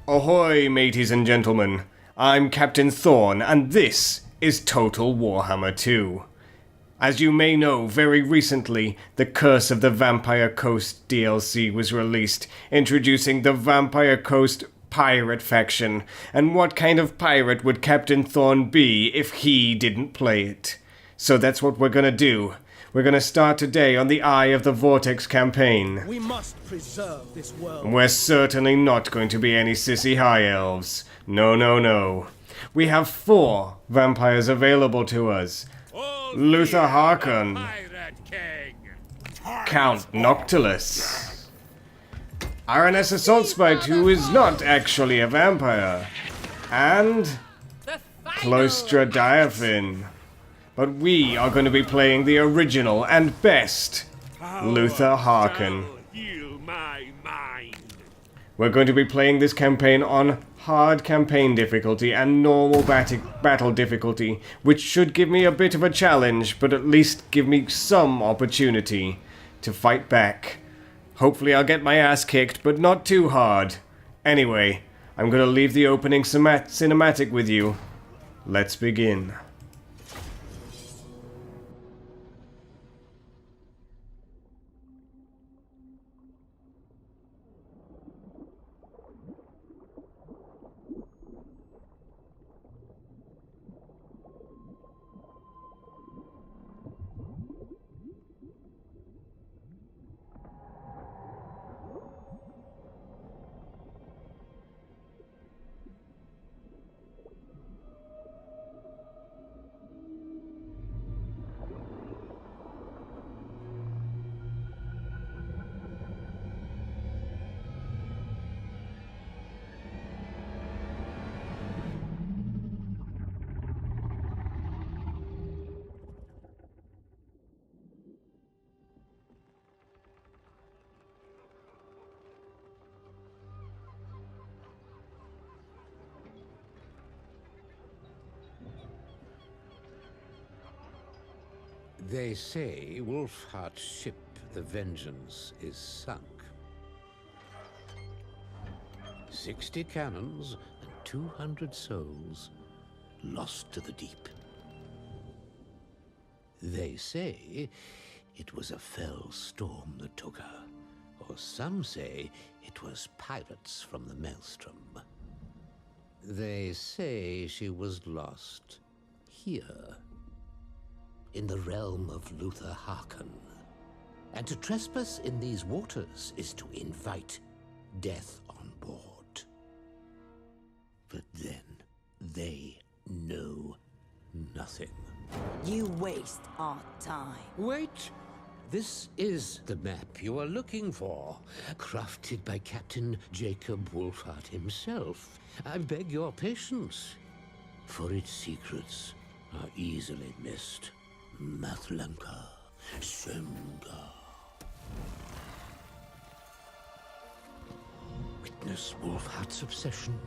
Ahoy, mateys and gentlemen. I'm Captain Thorn, and this is Total Warhammer 2. As you may know, very recently, the Curse of the Vampire Coast DLC was released, introducing the Vampire Coast pirate faction. And what kind of pirate would Captain Thorn be if he didn't play it? So that's what we're gonna do. We're gonna start today on the Eye of the Vortex campaign. We must preserve this world. We're certainly not going to be any sissy high elves. No, no, no. We have 4 vampires available to us. Luther Harkon, Count Noctilus, RNS Assault Spite, who is not actually a vampire, and Cloistra Diaphin. But we are going to be playing the original and best Luther Harkon. We're going to be playing this campaign on hard campaign difficulty and normal battle difficulty, which should give me a bit of a challenge, but at least give me some opportunity to fight back. Hopefully I'll get my ass kicked, but not too hard. Anyway, I'm going to leave the opening cinematic with you. Let's begin. They say Wolfheart's ship, the Vengeance, is sunk. 60 cannons and 200 souls lost to the deep. They say it was a fell storm that took her, or some say it was pirates from the Maelstrom. They say she was lost here, in the realm of Luther Harkon. And to trespass in these waters is to invite death on board. But then they know nothing. You waste our time. Wait! This is the map you are looking for, crafted by Captain Jacob Wolfheart himself. I beg your patience, for its secrets are easily missed. Mathlanka, Semga. Witness Wolfheart's obsession,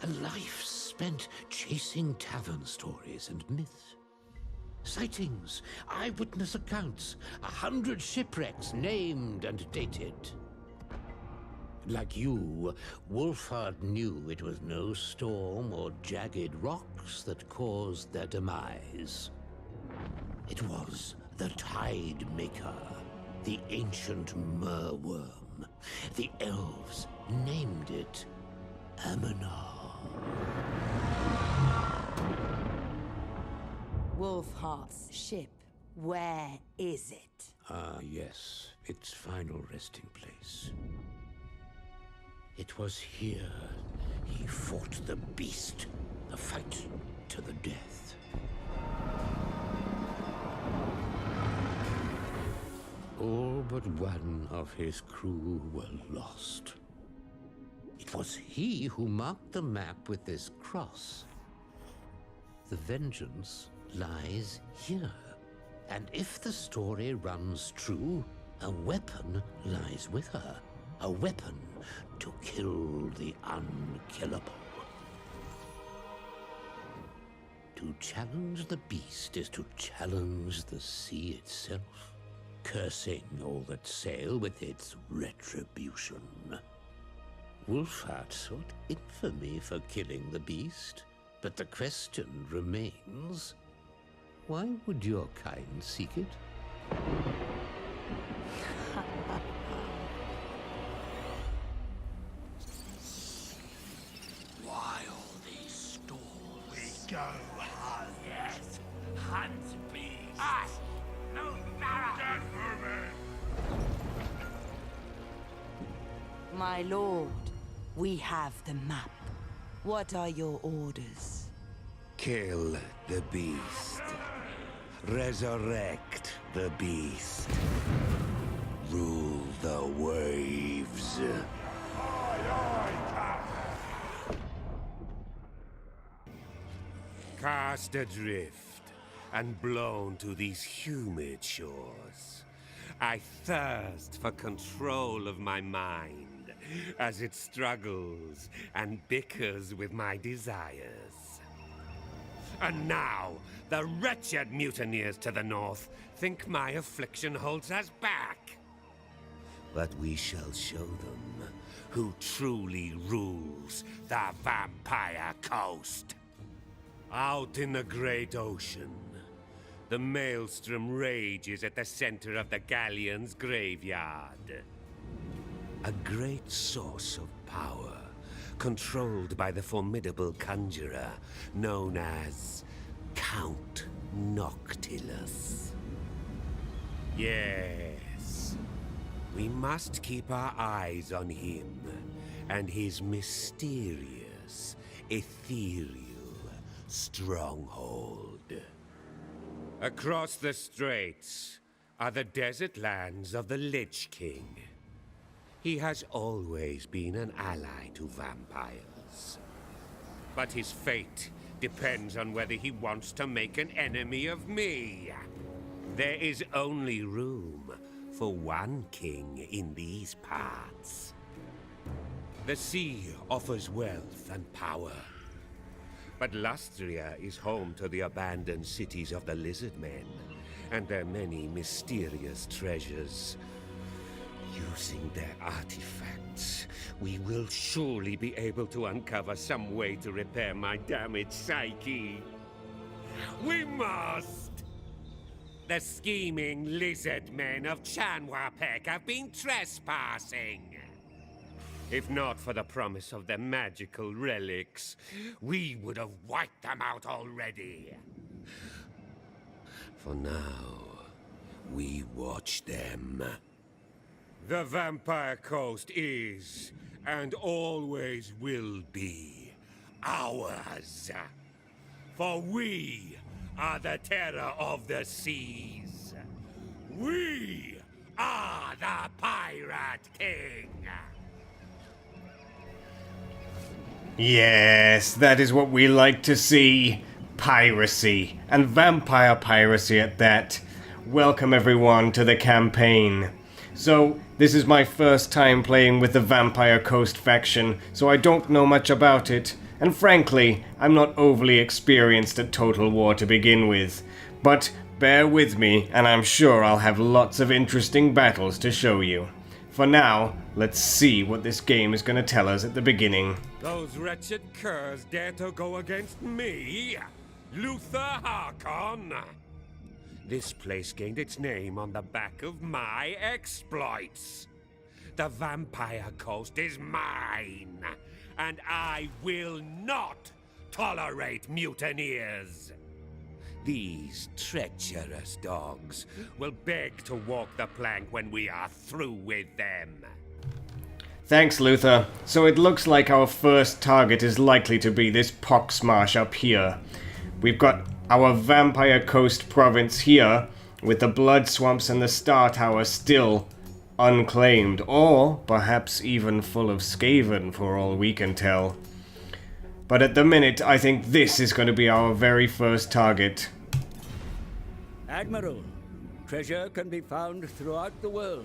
a life spent chasing tavern stories and myths. Sightings, eyewitness accounts, 100 shipwrecks named and dated. Like you, Wolfheart knew it was no storm or jagged rocks that caused their demise. It was the Tide Maker, the ancient merworm. The elves named it Aminar. Wolfheart's ship, where is it? Ah, yes, its final resting place. It was here he fought the beast, a fight to the death. All but one of his crew were lost. It was he who marked the map with this cross. The vengeance lies here. And if the story runs true, a weapon lies with her. A weapon to kill the unkillable. To challenge the beast is to challenge the sea itself, cursing all that sail with its retribution. Wolfheart sought infamy for killing the beast, but the question remains, why would your kind seek it? Why all these stalls? We go hunt. Yes, hunt beasts. Us! No matter! Get moving! My lord, we have the map. What are your orders? Kill the beast. Resurrect the beast. Rule the waves. Cast adrift and blown to these humid shores. I thirst for control of my mind as it struggles and bickers with my desires. And now, the wretched mutineers to the north think my affliction holds us back. But we shall show them who truly rules the Vampire Coast. Out in the great ocean, the maelstrom rages at the center of the galleon's graveyard. A great source of power, controlled by the formidable conjurer known as Count Noctilus. Yes, we must keep our eyes on him and his mysterious, ethereal stronghold. Across the straits are the desert lands of the Lich King. He has always been an ally to vampires. But his fate depends on whether he wants to make an enemy of me. There is only room for one king in these parts. The sea offers wealth and power. But Lustria is home to the abandoned cities of the Lizard Men and their many mysterious treasures. Using their artifacts, we will surely be able to uncover some way to repair my damaged psyche. We must! The scheming lizard men of Chanwapek have been trespassing. If not for the promise of the magical relics, we would have wiped them out already. For now, we watch them. The Vampire Coast is, and always will be, ours. For we are the terror of the seas. We are the Pirate King. Yes, that is what we like to see. Piracy, and vampire piracy at that. Welcome everyone to the campaign. So, this is my first time playing with the Vampire Coast faction, so I don't know much about it, and frankly, I'm not overly experienced at Total War to begin with. But bear with me, and I'm sure I'll have lots of interesting battles to show you. For now, let's see what this game is going to tell us at the beginning. Those wretched curs dare to go against me? Luther Harkon? This place gained its name on the back of my exploits. The Vampire Coast is mine, and I will not tolerate mutineers. These treacherous dogs will beg to walk the plank when we are through with them. Thanks, Luther. So it looks like our first target is likely to be this poxmarsh up here. We've got our Vampire Coast province here, with the Blood Swamps and the Star Tower still unclaimed, or perhaps even full of Skaven for all we can tell. But at the minute, I think this is going to be our very first target. Admiral, treasure can be found throughout the world.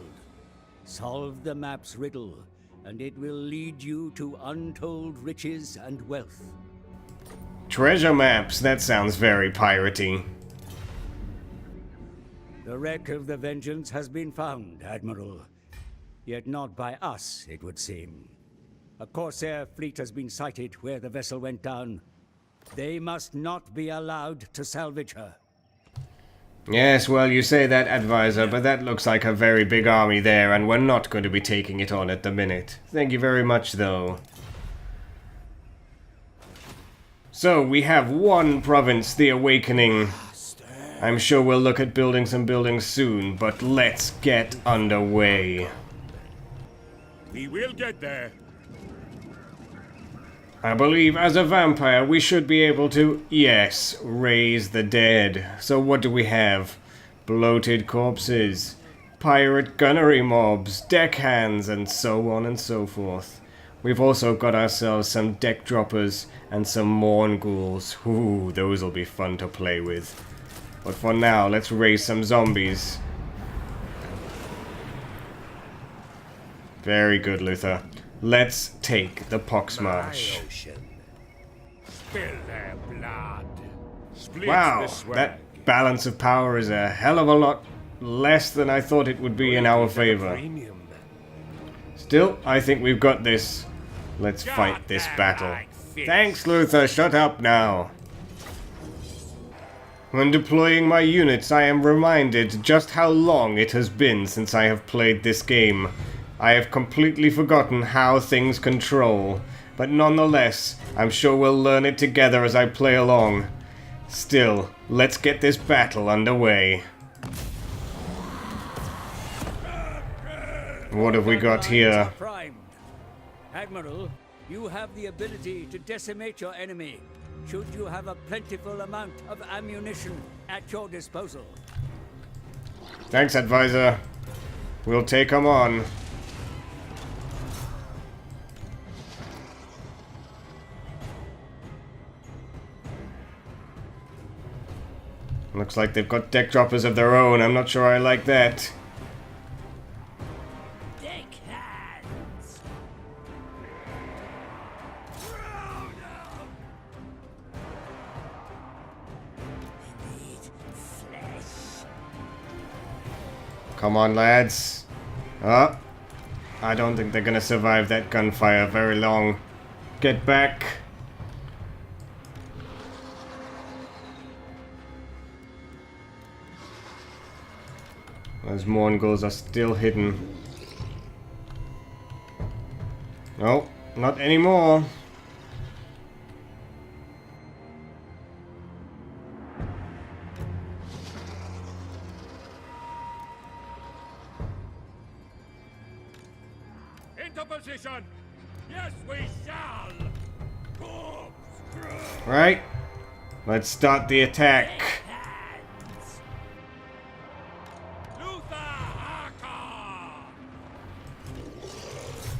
Solve the map's riddle, and it will lead you to untold riches and wealth. Treasure maps, that sounds very piratey. The wreck of the Vengeance has been found, Admiral. Yet not by us, it would seem. A Corsair fleet has been sighted where the vessel went down. They must not be allowed to salvage her. Yes, well, you say that, Advisor, but that looks like a very big army there, and we're not going to be taking it on at the minute. Thank you very much, though. So, we have one province, the Awakening. I'm sure we'll look at building some buildings soon, but let's get underway. We will get there. I believe as a vampire we should be able to, yes, raise the dead. So what do we have? Bloated corpses, pirate gunnery mobs, deckhands, and so on and so forth. We've also got ourselves some deck droppers and some morn ghouls. Ooh, those will be fun to play with. But for now, let's raise some zombies. Very good, Luther. Let's take the Poxmarsh. Spill their blood. Split Wow, the swag. that balance of power is a hell of a lot less than I thought it would be in our favor. Premium. Still, I think we've got this. Let's fight this battle. Thanks, Luther. Shut up now. When deploying my units, I am reminded just how long it has been since I have played this game. I have completely forgotten how things control, but nonetheless, I'm sure we'll learn it together as I play along. Still, let's get this battle underway. What have we got here? Primed. Admiral, you have the ability to decimate your enemy, should you have a plentiful amount of ammunition at your disposal. Thanks, Advisor. We'll take 'em on. Looks like they've got deck droppers of their own. I'm not sure I like that. Deckhands! I need flesh. Come on, lads. Oh, I don't think they're gonna survive that gunfire very long. Get back. Those Mongols are still hidden. No, not anymore. Into position. Yes, we shall. Right. Let's start the attack.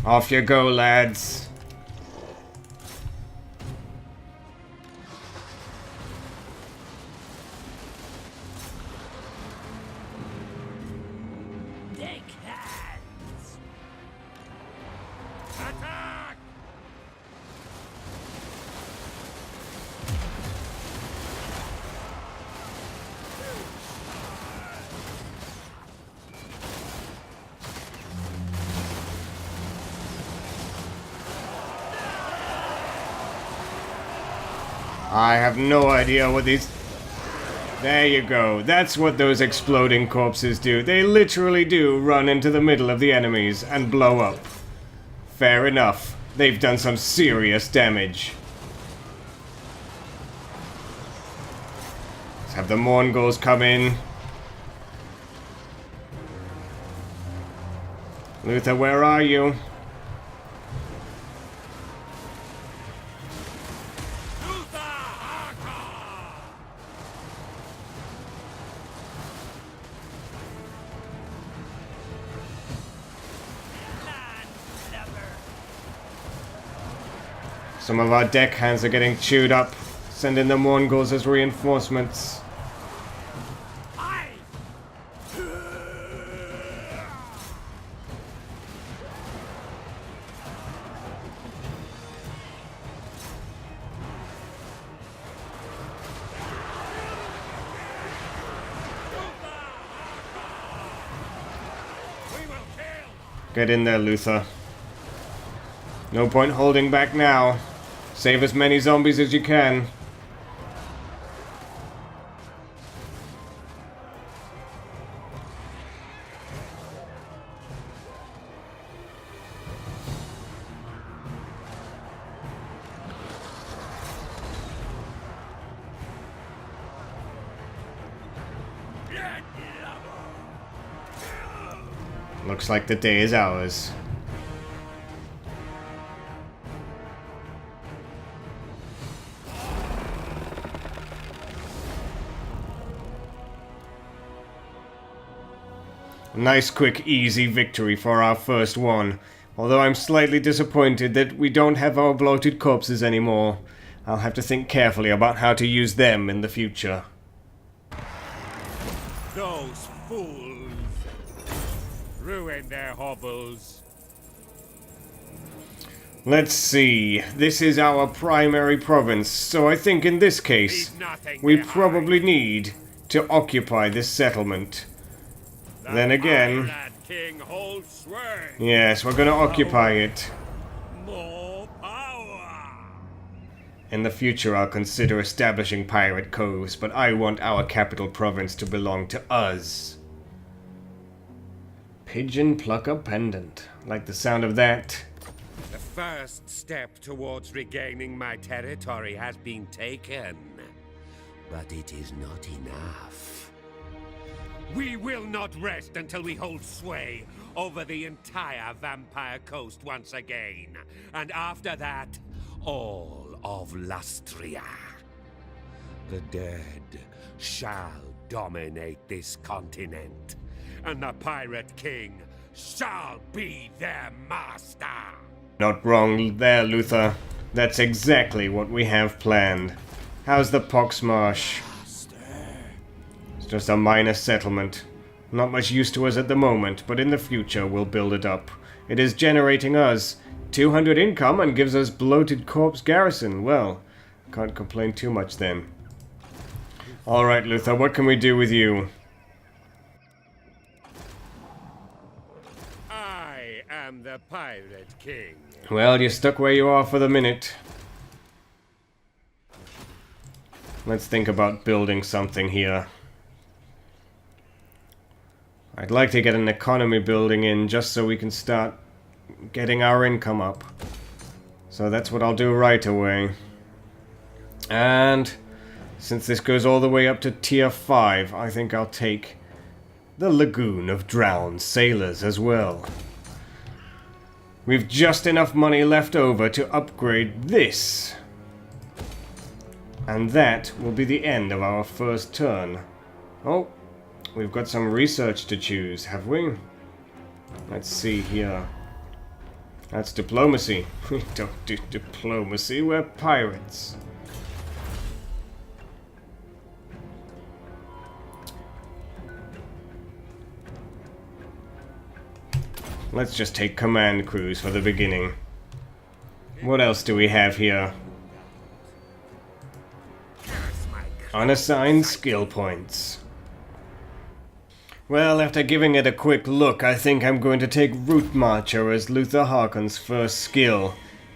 Off you go, lads. Deckhands! Attack! I have no idea what these... There you go. That's what those exploding corpses do. They literally do run into the middle of the enemies and blow up. Fair enough. They've done some serious damage. Let's have the Mongols come in. Luther, where are you? Some of our deckhands are getting chewed up. Send in the Mongols as reinforcements. Get in there, Luther. No point holding back now. Save as many zombies as you can. Looks like the day is ours. Nice, quick, easy victory for our first one. Although I'm slightly disappointed that we don't have our bloated corpses anymore. I'll have to think carefully about how to use them in the future. Those fools ruined their hovels. Let's see. This is our primary province, so I think in this case, we probably need to occupy this settlement. Then again, King holds sway. yes, we're gonna occupy it. More power. In the future, I'll consider establishing pirate coves, but I want our capital province to belong to us. Pigeon plucker pendant. Like the sound of that. The first step towards regaining my territory has been taken, but it is not enough. We will not rest until we hold sway over the entire Vampire Coast once again. And after that, all of Lustria. The dead shall dominate this continent, and the Pirate King shall be their master. Not wrong there, Luther. That's exactly what we have planned. How's the Poxmarsh? Just a minor settlement. Not much use to us at the moment, but in the future we'll build it up. It is generating us 200 income and gives us bloated corpse garrison. Well, can't complain too much then. Alright, Luther, what can we do with you? I am the Pirate King. Well, you're stuck where you are for the minute. Let's think about building something here. I'd like to get an economy building in just so we can start getting our income up. So that's what I'll do right away. And since this goes all the way up to tier 5, I think I'll take the Lagoon of Drowned Sailors as well. We've just enough money left over to upgrade this. And that will be the end of our first turn. Oh. We've got some research to choose, have we? Let's see here. That's diplomacy. We don't do diplomacy, we're pirates. Let's just take command crews for the beginning. What else do we have here? Unassigned skill points. Well, after giving it a quick look, I think I'm going to take Route Marcher as Luther Harkon's first skill.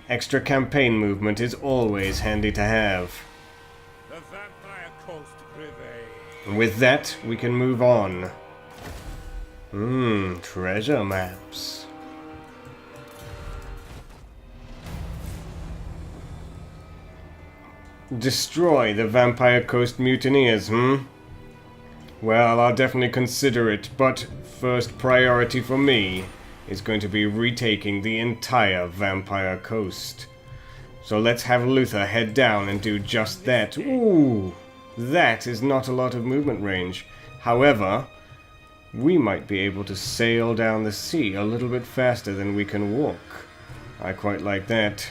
Extra campaign movement is always handy to have. The Vampire Coast prevails. And with that, we can move on. Treasure maps. Destroy the Vampire Coast mutineers, Well, I'll definitely consider it, but first priority for me is going to be retaking the entire Vampire Coast. So let's have Luther head down and do just that. Ooh, that is not a lot of movement range. However, we might be able to sail down the sea a little bit faster than we can walk. I quite like that.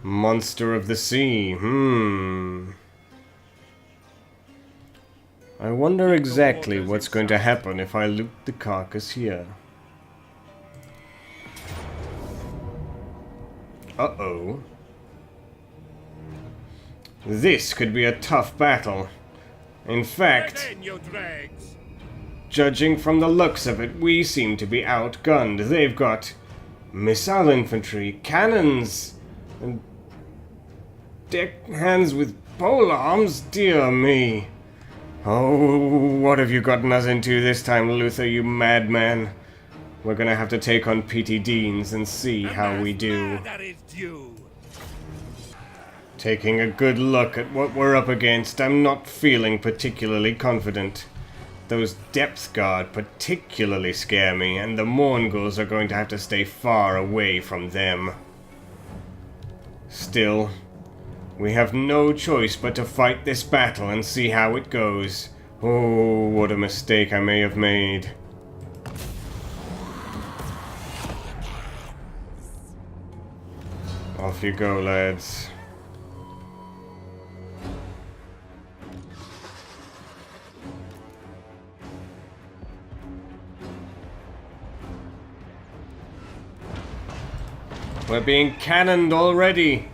Monster of the sea, I wonder exactly what's going to happen if I loot the carcass here. Uh-oh. This could be a tough battle. In fact, Get in, you dregs! judging from the looks of it, we seem to be outgunned. They've got missile infantry, cannons, and deckhands with pole arms. Dear me. Oh, what have you gotten us into this time, Luther, you madman? We're gonna have to take on P.T. Deans and see how we do. That is due. Taking a good look at what we're up against, I'm not feeling particularly confident. Those depth guard particularly scare me, and the Morngulls are going to have to stay far away from them. Still, we have no choice but to fight this battle and see how it goes. Oh, what a mistake I may have made. Off you go, lads. We're being cannoned already.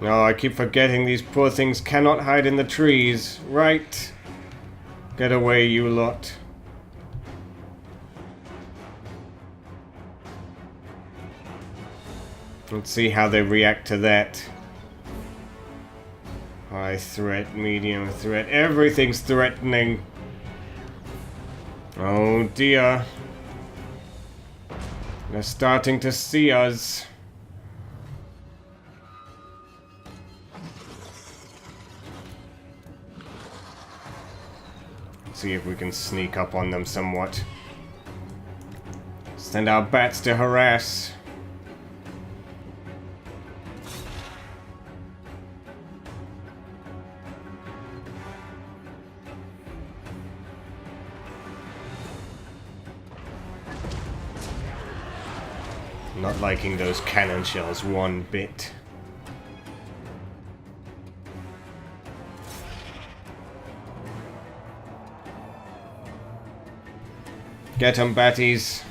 No, I keep forgetting these poor things cannot hide in the trees. Right. Get away, you lot. Let's see how they react to that. High threat, medium threat, everything's threatening. Oh dear. They're starting to see us. Let's see if we can sneak up on them somewhat. Send our bats to harass. Not liking those cannon shells one bit. Get 'em, batties.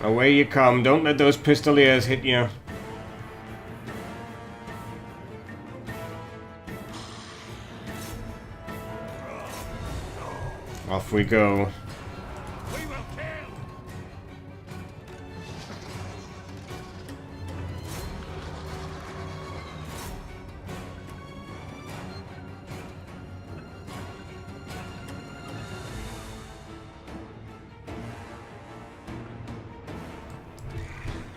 Away you come. Don't let those pistoliers hit you. Off we go. We will kill.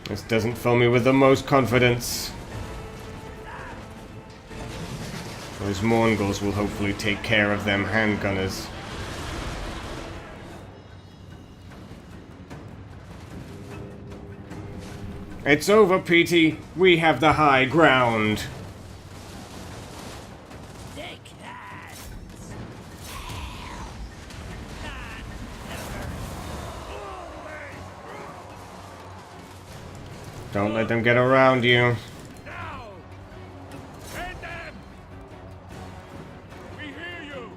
This doesn't fill me with the most confidence. Those Morngulls will hopefully take care of them handgunners. It's over, Petey. We have the high ground. Don't let them get around you. Now! Hit them! We hear you!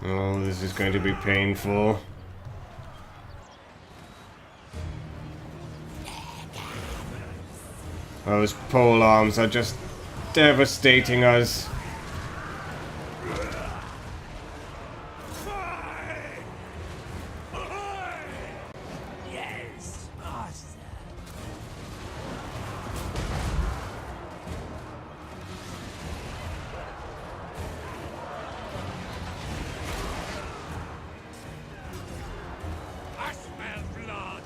Oh, this is going to be painful. Those pole arms are just devastating us. Yes, master. I smell blood!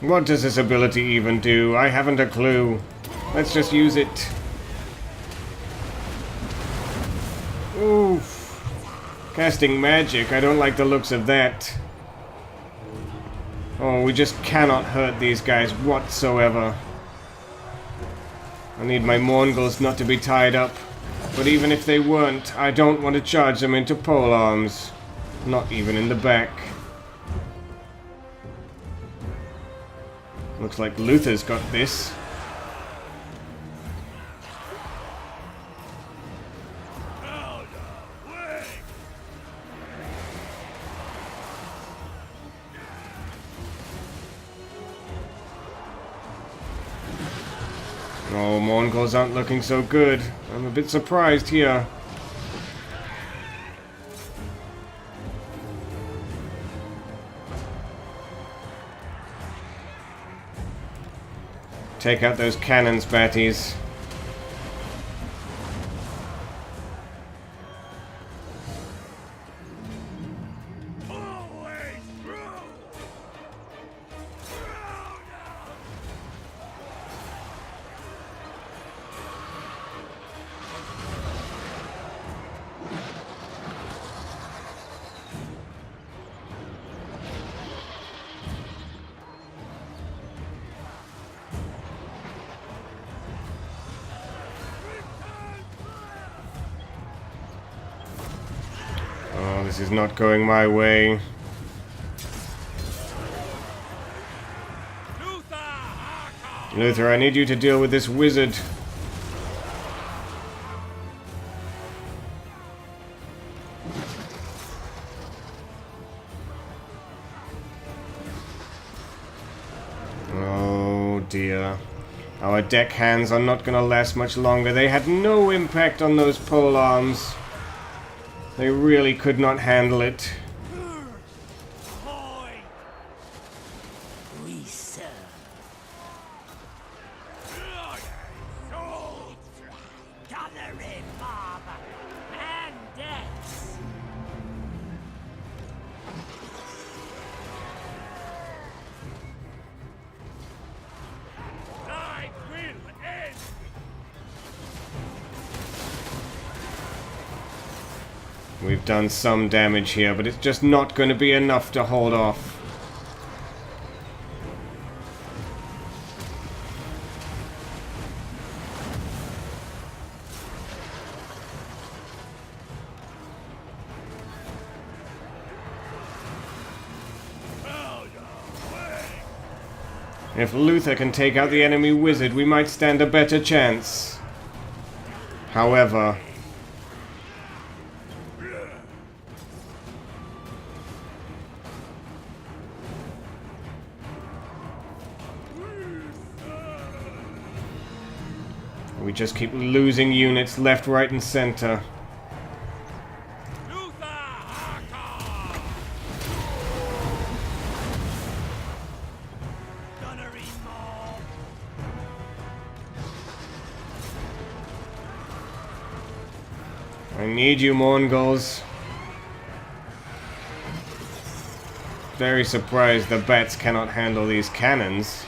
What does this ability even do? I haven't a clue. Let's just use it. Oof. Casting magic. I don't like the looks of that. Oh, we just cannot hurt these guys whatsoever. I need my Mongols not to be tied up. But even if they weren't, I don't want to charge them into pole arms. Not even in the back. Looks like Luther's got this. Oh, Mongols aren't looking so good. I'm a bit surprised here. Take out those cannons, Batties. Oh, this is not going my way. Luther, I need you to deal with this wizard. Oh dear. Our deckhands are not gonna last much longer. They had no impact on those pole arms. They really could not handle it. We serve. Gathering mob and deaths. I will end. We've done some damage here, but it's just not going to be enough to hold off. If Luther can take out the enemy wizard, we might stand a better chance. However, we just keep losing units left, right, and center. I need you, Mongols. Very surprised the bats cannot handle these cannons.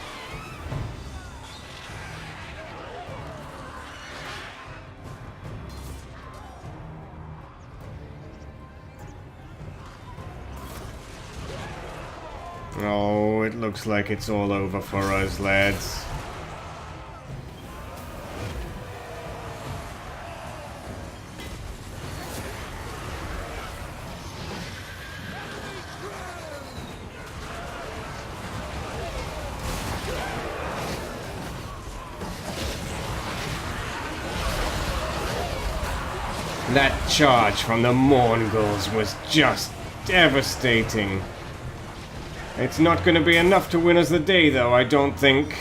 Oh, it looks like it's all over for us, lads. That charge from the Mongols was just devastating. It's not going to be enough to win us the day, though, I don't think.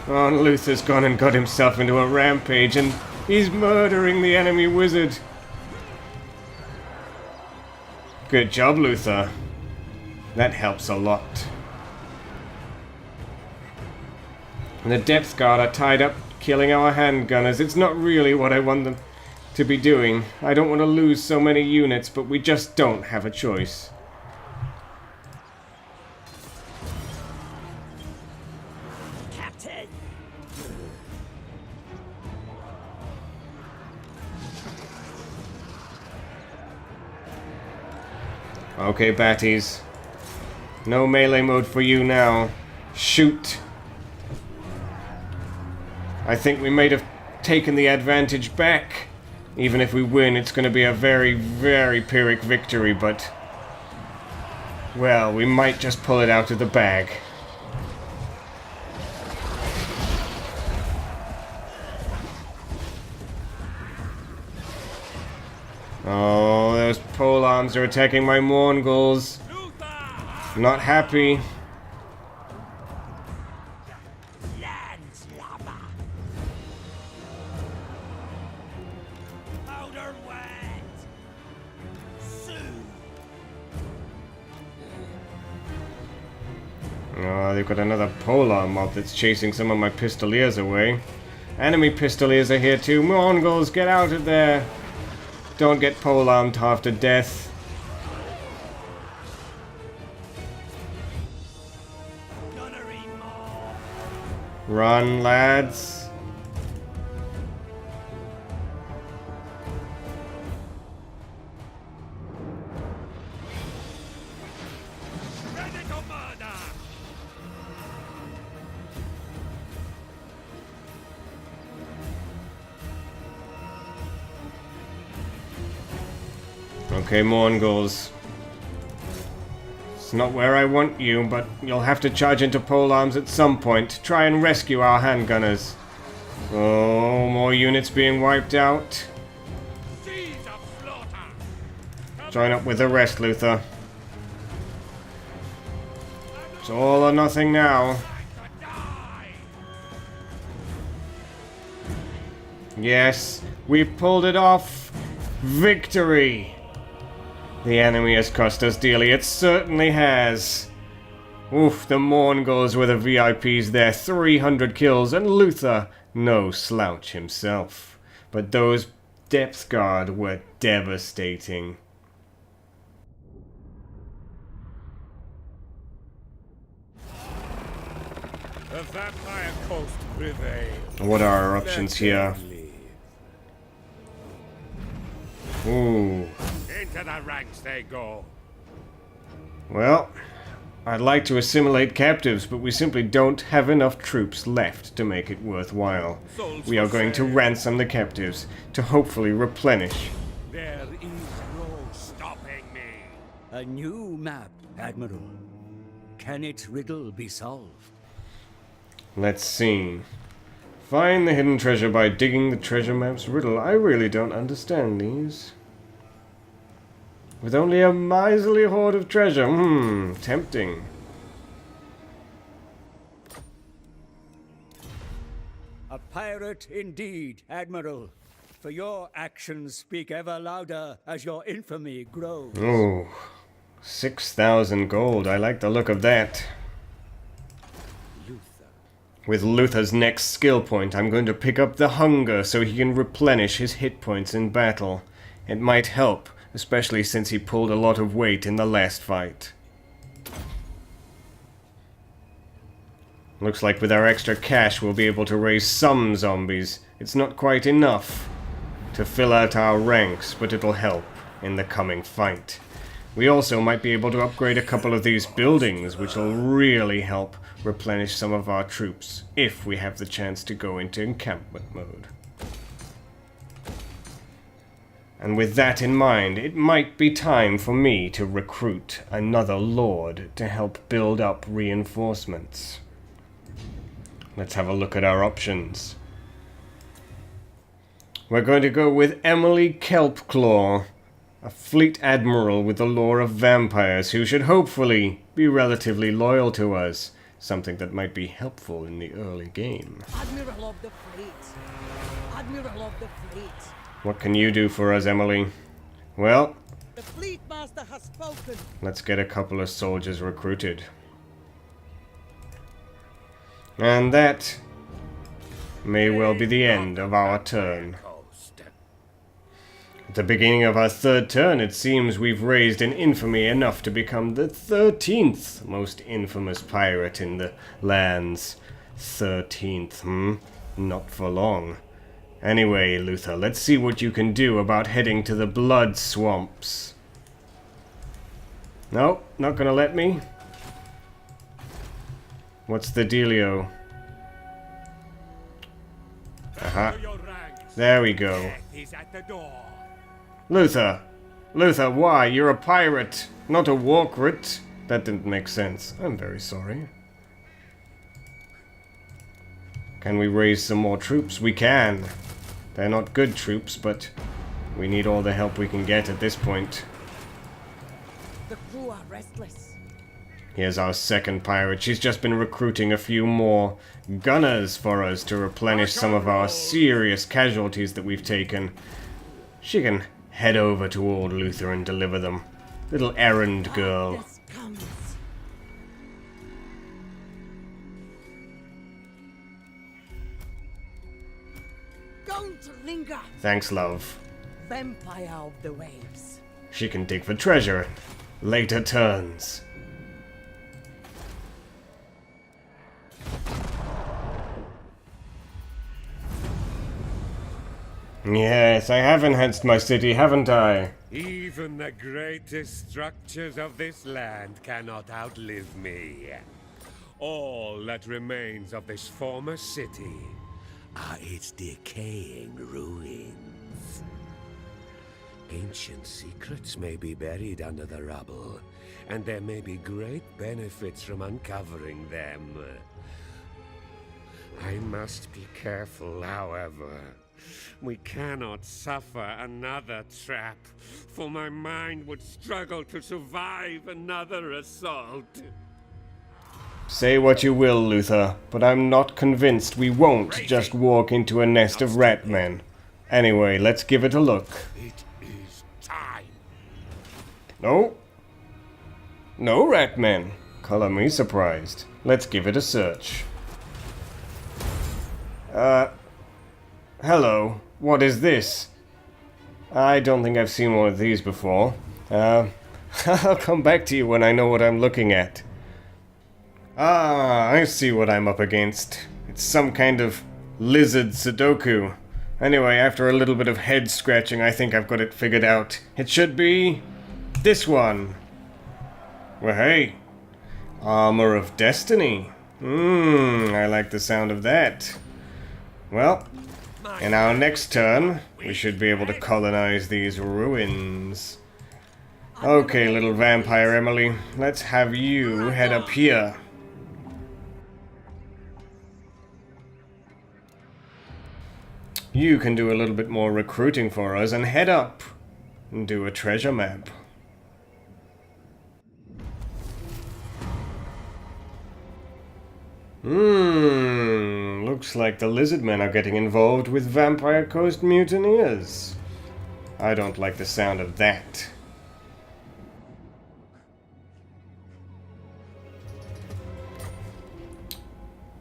Oh, Luther's gone and got himself into a rampage, and he's murdering the enemy wizard. Good job, Luther. That helps a lot. And the depth guard are tied up, killing our handgunners. It's not really what I want them to be doing. I don't want to lose so many units, but we just don't have a choice. Captain. Okay, Batties. No melee mode for you now. Shoot. I think we might have taken the advantage back. Even if we win, it's going to be a very, very Pyrrhic victory, but... well, we might just pull it out of the bag. Oh, those pole arms are attacking my Mongols. Not happy. Oh, they've got another polearm mob that's chasing some of my pistoliers away. Enemy pistoliers are here too. Mongols, get out of there! Don't get polearmed half to death. Run, lads. Okay, Mongols. It's not where I want you, but you'll have to charge into polearms at some point. Try and rescue our handgunners. Oh, more units being wiped out. Join up with the rest, Luther. It's all or nothing now. Yes, we pulled it off. Victory! The enemy has cost us dearly, it certainly has. Oof, the Mongols were the VIPs there, 300 kills, and Luther, no slouch himself. But those depth guard were devastating. The vampire coast prevails. What are our options here? Ooh. Into the ranks they go. Well, I'd like to assimilate captives, but we simply don't have enough troops left to make it worthwhile. We are going to ransom the captives to hopefully replenish. There is no stopping me. A new map, Admiral. Can its riddle be solved? Let's see. Find the hidden treasure by digging the treasure map's riddle. I really don't understand these. With only a miserly hoard of treasure. Tempting. A pirate indeed, Admiral. For your actions speak ever louder as your infamy grows. Oh, 6,000 gold. I like the look of that. With Luther's next skill point, I'm going to pick up the hunger so he can replenish his hit points in battle. It might help, especially since he pulled a lot of weight in the last fight. Looks like with our extra cash we'll be able to raise some zombies. It's not quite enough to fill out our ranks, but it'll help in the coming fight. We also might be able to upgrade a couple of these buildings, which will really help replenish some of our troops, if we have the chance to go into encampment mode. And with that in mind, it might be time for me to recruit another lord to help build up reinforcements. Let's have a look at our options. We're going to go with Emily Kelpclaw, a fleet admiral with the lore of vampires who should hopefully be relatively loyal to us. Something that might be helpful in the early game. Admiral of the fleet. Admiral of the fleet. What can you do for us, Emily? Well, The fleet master has spoken. let's get a couple of soldiers recruited. And that may well be the end of our turn. At the beginning of our third turn, it seems we've raised in infamy enough to become the 13th most infamous pirate in the lands. 13th, Not for long. Anyway, Luther, let's see what you can do about heading to the blood swamps. Nope, not gonna let me. What's the dealio? Aha. To your ranks. There we go. Death is at the door. Luther! Luther, why? You're a pirate, not a warcrit. That didn't make sense. I'm very sorry. Can we raise some more troops? We can. They're not good troops, but we need all the help we can get at this point. The crew are restless. Here's our second pirate. She's just been recruiting a few more gunners for us to replenish some of our serious casualties that we've taken. She can head over to old Luther and deliver them. Little errand girl. This comes. Don't linger. Thanks, love. Vampire of the waves. She can dig for treasure. Later turns. Yes, I have enhanced my city, haven't I? Even the greatest structures of this land cannot outlive me. All that remains of this former city are its decaying ruins. Ancient secrets may be buried under the rubble, and there may be great benefits from uncovering them. I must be careful, however. We cannot suffer another trap, for my mind would struggle to survive another assault. Say what you will, Luther, but I'm not convinced we won't just walk into a nest of rat men. Anyway, let's give it a look. It is time. No. No rat men. Color me surprised. Let's give it a search. Hello. What is this? I don't think I've seen one of these before. I'll come back to you when I know what I'm looking at. Ah, I see what I'm up against. It's some kind of lizard Sudoku. Anyway, after a little bit of head scratching, I think I've got it figured out. It should be this one. Well, hey. Armor of Destiny. I like the sound of that. Well, in our next turn, we should be able to colonize these ruins. Okay, little vampire Emily, let's have you head up here. You can do a little bit more recruiting for us and head up and do a treasure map. Looks like the lizard men are getting involved with Vampire Coast mutineers. I don't like the sound of that.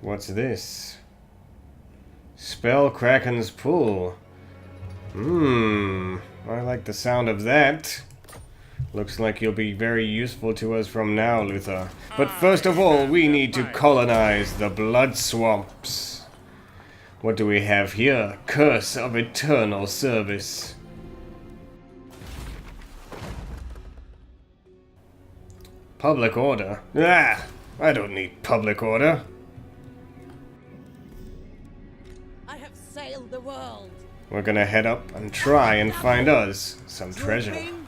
What's this? Spell Kraken's Pull. I like the sound of that. Looks like you'll be very useful to us from now, Luther. But first of all, we need to colonize the Blood Swamps. What do we have here? Curse of Eternal Service. Public order? Ah! I don't need public order. I have sailed the world. We're gonna head up and try and find us some treasure. Drooping.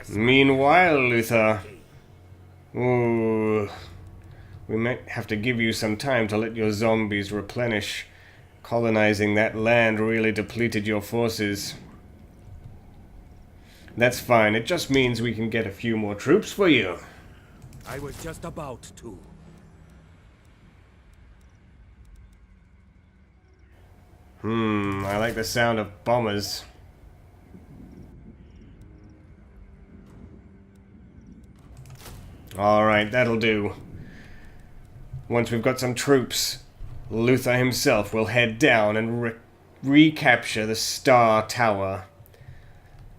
Meanwhile, Luther... Ooh... We might have to give you some time to let your zombies replenish. Colonizing that land really depleted your forces. That's fine, it just means we can get a few more troops for you. I was just about to. I like the sound of bombers. Alright, that'll do. Once we've got some troops, Luther himself will head down and recapture the Star Tower.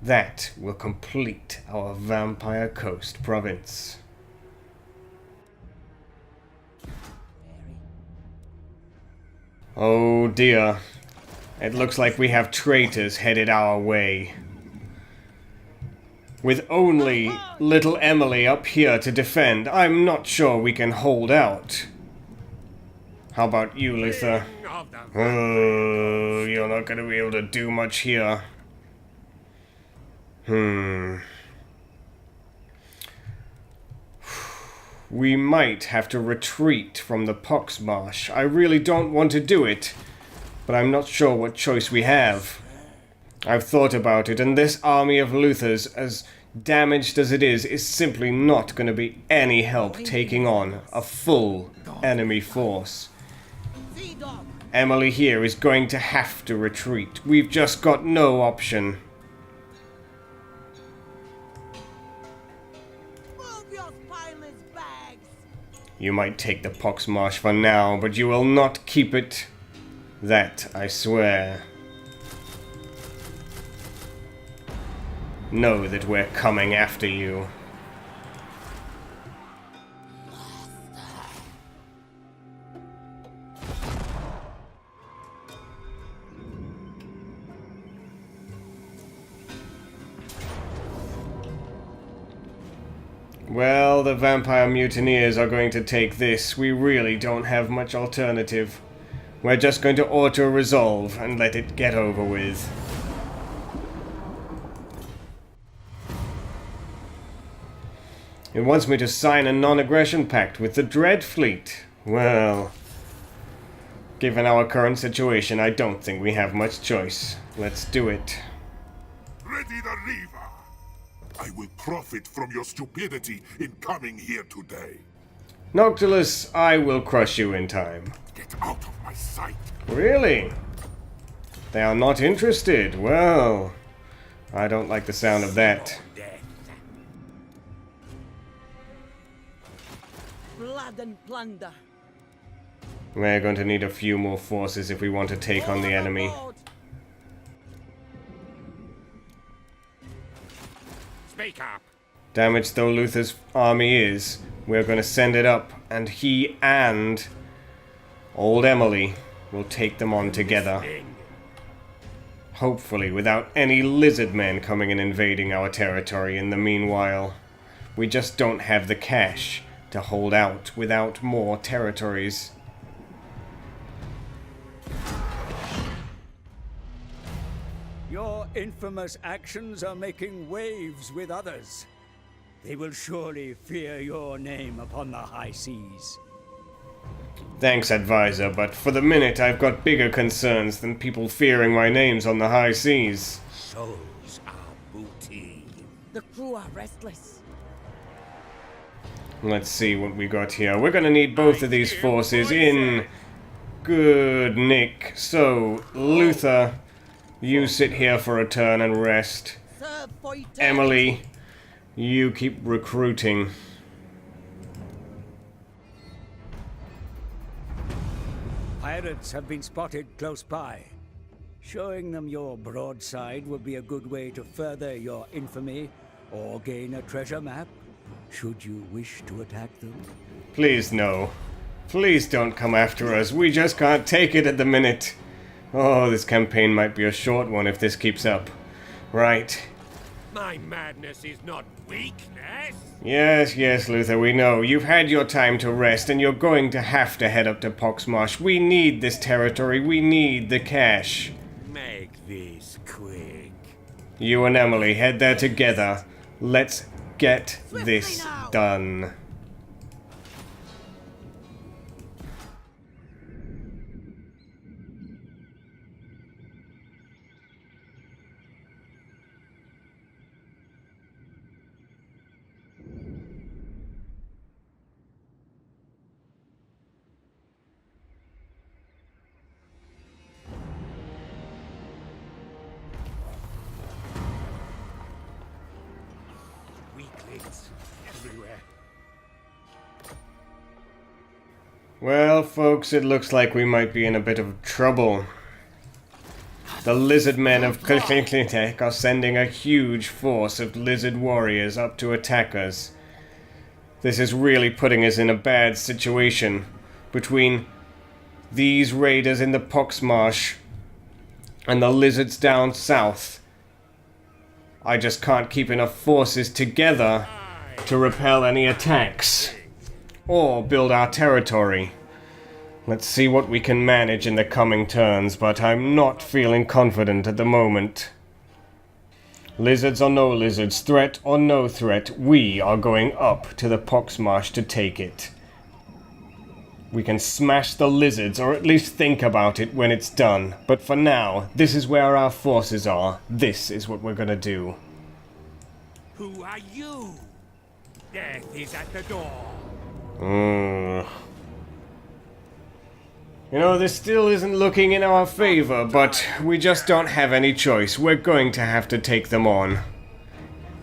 That will complete our Vampire Coast province. Oh dear. It looks like we have traitors headed our way. With only little Emily up here to defend, I'm not sure we can hold out. How about you, Luther? of the... Oh, you're not going to be able to do much here. We might have to retreat from the Poxmarsh. I really don't want to do it, but I'm not sure what choice we have. I've thought about it, and this army of Luthers, as damaged as it is simply not going to be any help taking on a full enemy force. Emily here is going to have to retreat. We've just got no option. Move your spineless bags. You might take the Poxmarsh for now, but you will not keep it. That, I swear. Know that we're coming after you. Well, the vampire mutineers are going to take this. We really don't have much alternative. We're just going to auto-resolve and let it get over with. It wants me to sign a non-aggression pact with the Dread Fleet. Well, given our current situation, I don't think we have much choice. Let's do it. Ready the Reaver! I will profit from your stupidity in coming here today. Noctilus, I will crush you in time. Get out of my sight! Really? They are not interested. Well, I don't like the sound of that. Blood and plunder. We're going to need a few more forces if we want to take on the enemy. Speak up! Damaged though Luther's army is, we're going to send it up, and he and old Emily will take them on together. Hopefully without any lizard men coming and invading our territory in the meanwhile. We just don't have the cash to hold out without more territories. Your infamous actions are making waves with others. They will surely fear your name upon the high seas. Thanks, advisor, but for the minute I've got bigger concerns than people fearing my names on the high seas. Souls are booty. The crew are restless. Let's see what we got here. We're gonna need both of these forces in good nick. So, Luther, you sit here for a turn and rest. Serve for eternity. Emily, you keep recruiting. Pirates have been spotted close by. Showing them your broadside would be a good way to further your infamy or gain a treasure map, should you wish to attack them. Please, no. Please don't come after us. We just can't take it at the minute. Oh, this campaign might be a short one if this keeps up. Right. My madness is not weakness. Yes, yes, Luther, we know. You've had your time to rest, and you're going to have to head up to Poxmarsh. We need this territory. We need the cash. Make this quick. You and Emily, head there together. Let's get this done. Weaklings everywhere. Well, folks, it looks like we might be in a bit of trouble. The lizard men of Klinklinktek are sending a huge force of lizard warriors up to attack us. This is really putting us in a bad situation. Between these raiders in the Poxmarsh and the lizards down south, I just can't keep enough forces together to repel any attacks or build our territory. Let's see what we can manage in the coming turns, but I'm not feeling confident at the moment. Lizards or no lizards, threat or no threat, we are going up to the Poxmarsh to take it. We can smash the lizards, or at least think about it when it's done. But for now, this is where our forces are. This is what we're gonna do. Who are you? Death is at the door. You know, this still isn't looking in our favor, but we just don't have any choice. We're going to have to take them on.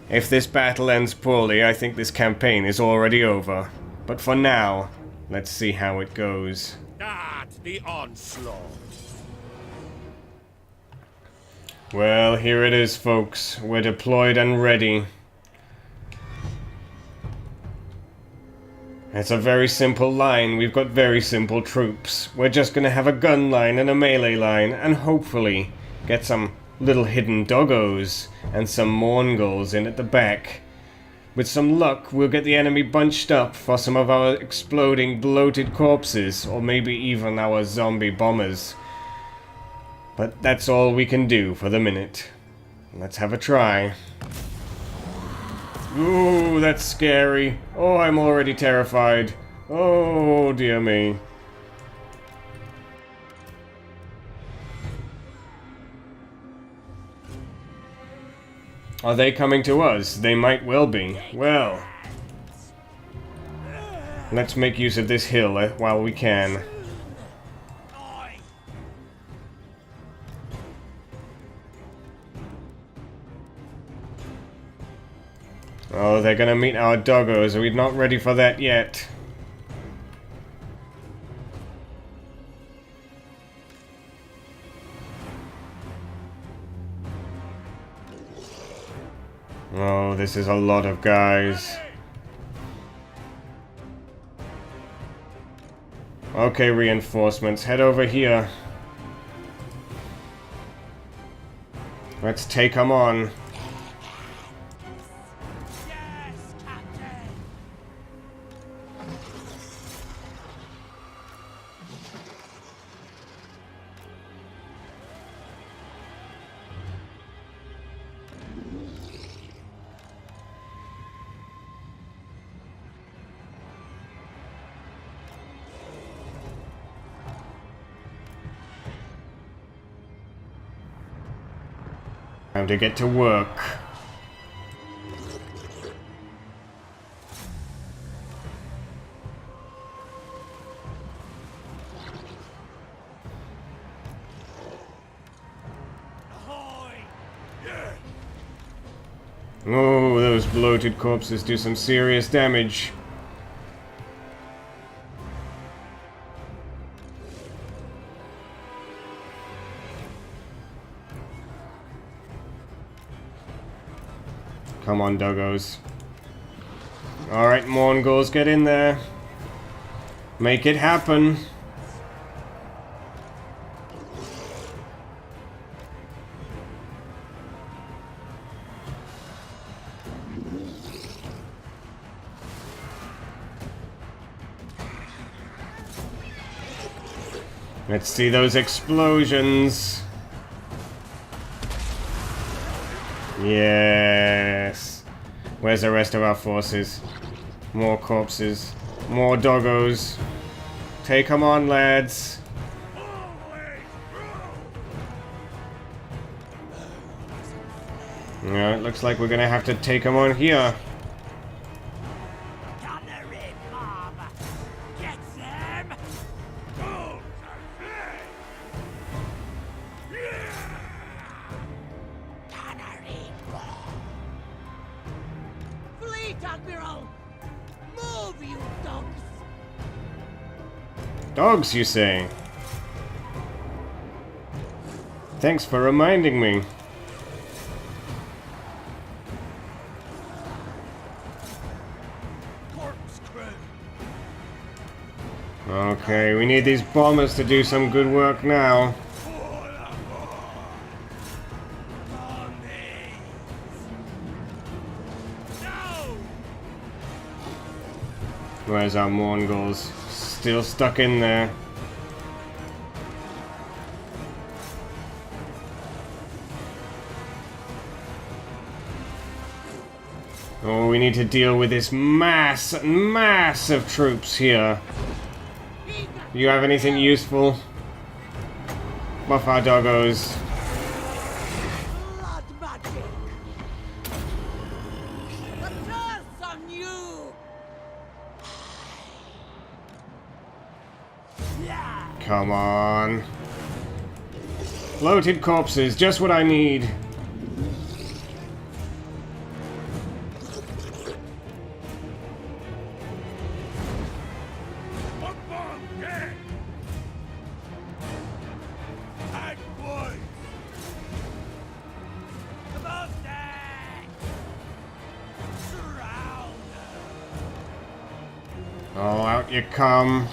If this battle ends poorly, I think this campaign is already over. But for now, let's see how it goes. Start the onslaught. Well, here it is, folks. We're deployed and ready. It's a very simple line. We've got very simple troops. We're just gonna have a gun line and a melee line, and hopefully get some little hidden doggos and some Morngulls in at the back. With some luck, we'll get the enemy bunched up for some of our exploding, bloated corpses, or maybe even our zombie bombers. But that's all we can do for the minute. Let's have a try. Ooh, that's scary. Oh, I'm already terrified. Oh, dear me. Are they coming to us? They might well be. Well, let's make use of this hill while we can. Oh, they're gonna meet our doggos. We're not ready for that yet. Oh, this is a lot of guys. Okay, reinforcements, head over here. Let's take them on. Time to get to work. Oh, those bloated corpses do some serious damage. Come on, doggos. Alright, Morngulls, get in there. Make it happen. Let's see those explosions. Yes. Where's the rest of our forces? More corpses. More doggos. Take them on, lads. Yeah, it looks like we're gonna have to take them on here. Dogs, you say? Thanks for reminding me. Okay, we need these bombers to do some good work now. Where's our Morngulls? Still stuck in there. Oh, we need to deal with this mass of troops here. Do you have anything useful? Buff our doggos. Blood magic! The curse on you! Come on. Bloated corpses, just what I need. Oh, out you come.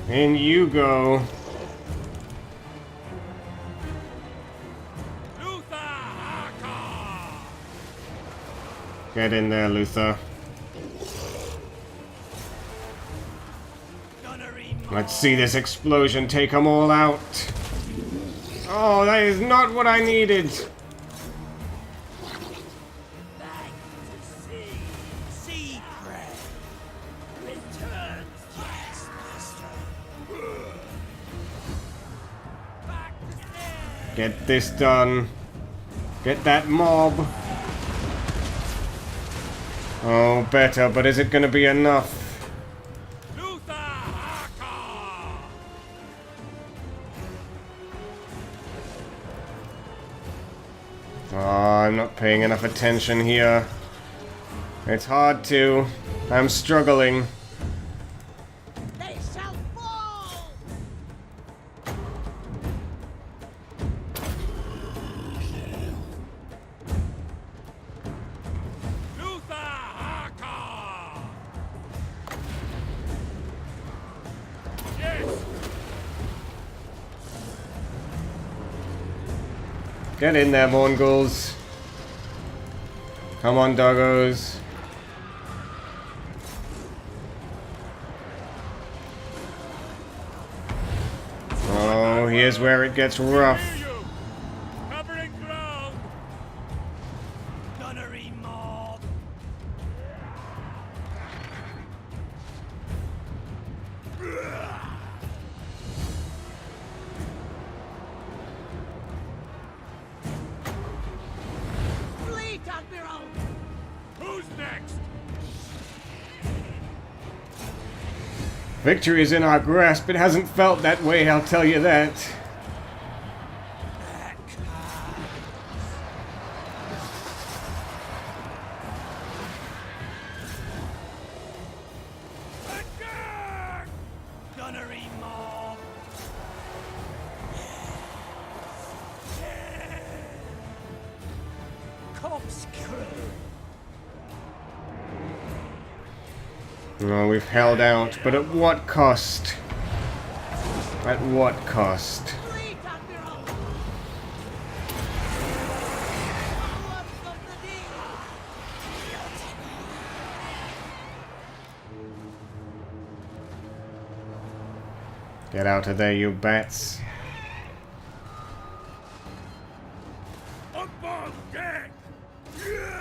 In you go. Get in there, Luther. Let's see this explosion take them all out. Oh, that is not what I needed. Get this done. Get that mob. Oh, better, but is it going to be enough? Oh, I'm not paying enough attention here. It's hard to. I'm struggling. They shall fall! Get in there, Mongols. Come on, doggos. Oh, here's where it gets rough. Covering ground. Gunnery mob. Fleet Admiral! Who's next? Victory is in our grasp. It hasn't felt that way, I'll tell you that. Gunnery mob. Corkscrew. Oh, we've held out, but at what cost? At what cost? Fleet Admiral! Forward from the deep! Get out of there, you bats. Up on deck. Yes!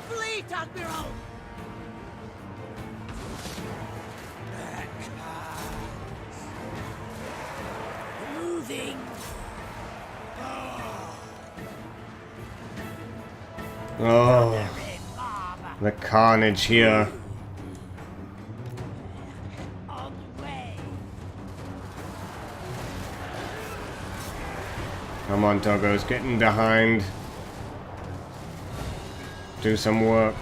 Fleet Admiral! Moving. Oh, the carnage here. On the way! Come on, doggos, get in behind. Do some work.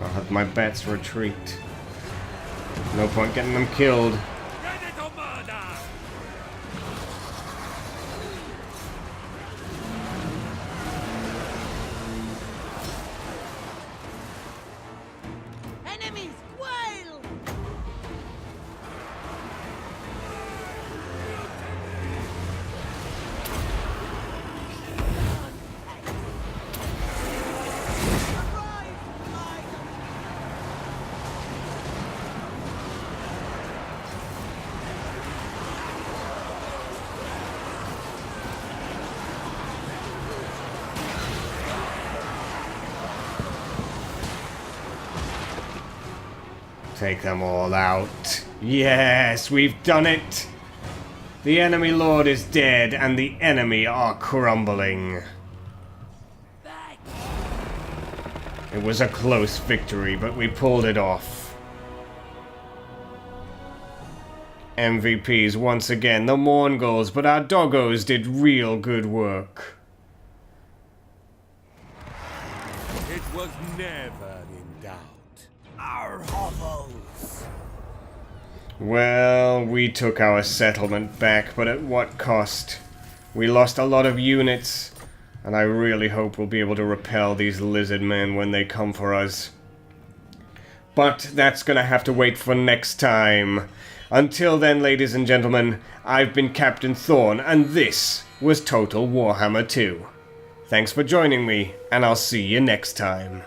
I'll have my bats retreat. No point getting them killed. Ready to murder. Take them all out. Yes, we've done it! The enemy lord is dead, and the enemy are crumbling. It was a close victory, but we pulled it off. MVPs once again, the Mongols, but our doggos did real good work. It was never in doubt. Our hovels. Well, we took our settlement back, but at what cost? We lost a lot of units, and I really hope we'll be able to repel these lizard men when they come for us. But that's gonna have to wait for next time. Until then, ladies and gentlemen, I've been Captain Thorn, and this was Total Warhammer 2. Thanks for joining me, and I'll see you next time.